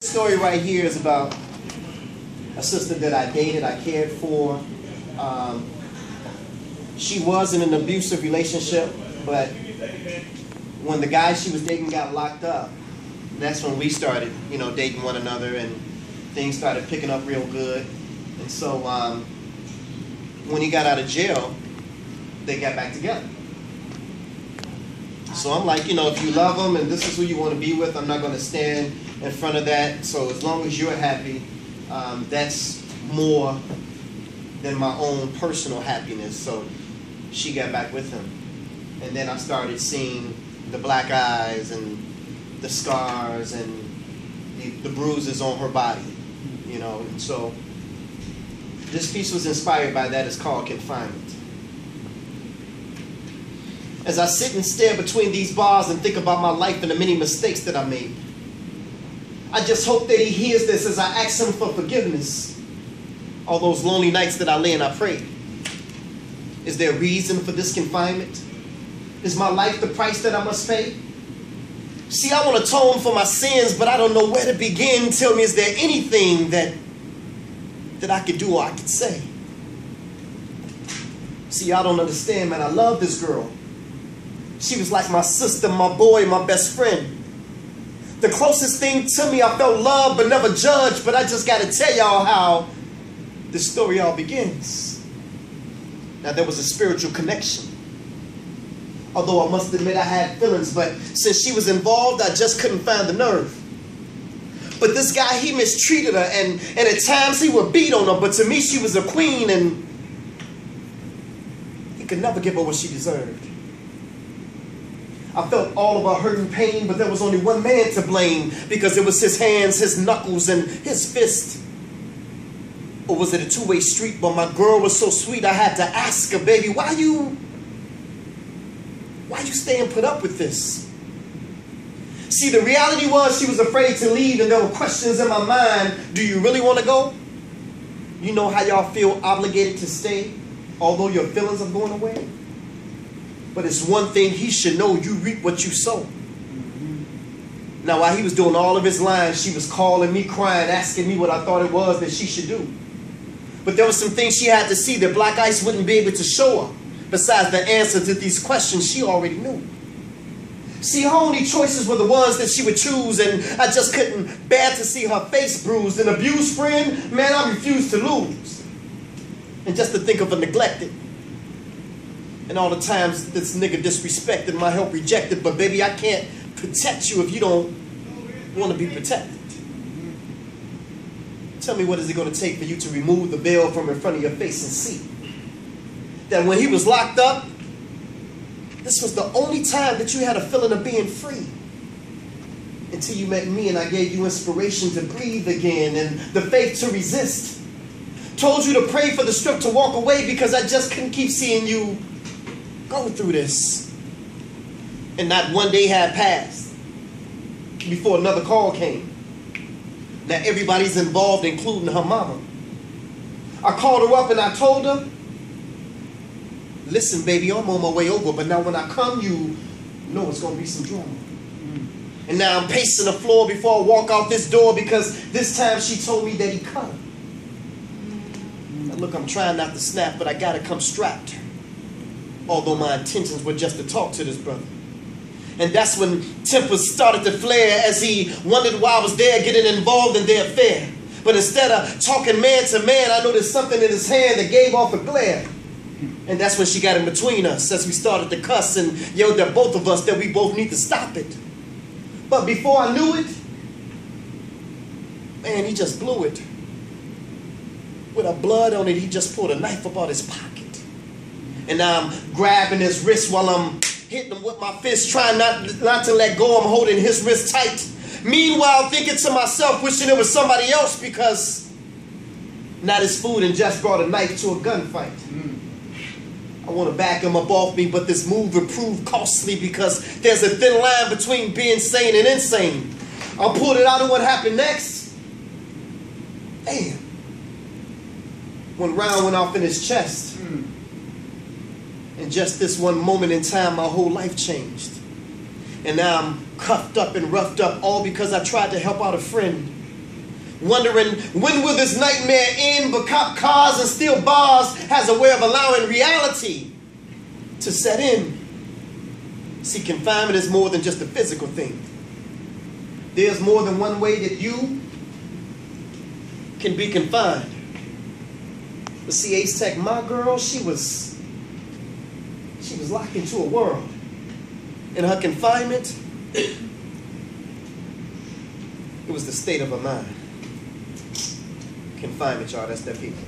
This story right here is about a sister that I dated, I cared for. She was in an abusive relationship, but when the guy she was dating got locked up, that's when we started, dating one another, and things started picking up real good. And so when he got out of jail, they got back together. So I'm like, if you love him and this is who you want to be with, I'm not going to stand in front of that. So as long as you're happy, that's more than my own personal happiness. So she got back with him. And then I started seeing the black eyes and the scars and the bruises on her body, And so this piece was inspired by that. It's called Confinement. As I sit and stare between these bars and think about my life and the many mistakes that I made, I just hope that he hears this as I ask him for forgiveness. All those lonely nights that I lay and I prayed. Is there a reason for this confinement? Is my life the price that I must pay? See, I want to atone for my sins, but I don't know where to begin. Tell me, is there anything that I could do or I could say? See, I don't understand, man. I love this girl. She was like my sister, my boy, my best friend. The closest thing to me, I felt love but never judged. But I just got to tell y'all how this story all begins. Now, there was a spiritual connection. Although I must admit I had feelings, but since she was involved, I just couldn't find the nerve. But this guy, he mistreated her, and at times he would beat on her, but to me she was a queen, and he could never give her what she deserved. I felt all of her hurt and pain, but there was only one man to blame, because it was his hands, his knuckles, and his fist. Or was it a two-way street? But my girl was so sweet, I had to ask her, baby, why you staying put up with this? See, the reality was she was afraid to leave, and there were questions in my mind. Do you really want to go? You know how y'all feel obligated to stay, although your feelings are going away? But it's one thing he should know: you reap what you sow. Now, while he was doing all of his lines, she was calling me, crying, asking me what I thought it was that she should do. But there were some things she had to see that Black Ice wouldn't be able to show her. Besides the answer to these questions she already knew. See, her only choices were the ones that she would choose, and I just couldn't bear to see her face bruised. An abused friend, man, I refused to lose. And just to think of her neglected. And all the times this nigga disrespected, my help rejected. But baby, I can't protect you if you don't want to be protected. Tell me, what is it going to take for you to remove the veil from in front of your face and see that when he was locked up, this was the only time that you had a feeling of being free? Until you met me and I gave you inspiration to breathe again and the faith to resist. Told you to pray for the strength to walk away because I just couldn't keep seeing you go through this. And not one day had passed before another call came. Now everybody's involved, including her mama. I called her up and I told her, listen, baby, I'm on my way over, but now when I come, you know it's going to be some drama. And now I'm pacing the floor before I walk out this door because this time she told me that he cut her. Now look, I'm trying not to snap, but I got to come strapped. Although my intentions were just to talk to this brother. And that's when tempers started to flare as he wondered why I was there getting involved in their affair. But instead of talking man to man, I noticed something in his hand that gave off a glare. And that's when she got in between us as we started to cuss and yelled at both of us that we both need to stop it. But before I knew it, man, he just blew it. With a blood on it, he just pulled a knife up out his pocket. And now I'm grabbing his wrist while I'm hitting him with my fist, trying not to let go. I'm holding his wrist tight. Meanwhile, thinking to myself, wishing it was somebody else because not his food and just brought a knife to a gunfight. I want to back him up off me, but this move would prove costly because there's a thin line between being sane and insane. I pulled it out, and what happened next? Damn. One round went off in his chest. And just this one moment in time, my whole life changed. And now I'm cuffed up and roughed up, all because I tried to help out a friend. wondering when will this nightmare end, but cop cars and steel bars has a way of allowing reality to set in. See, confinement is more than just a physical thing. There's more than one way that you can be confined. But see, A.C.T.I.O.N, my girl, she was locked into a world. In her confinement, it was the state of her mind. Confinement, y'all, that's their people.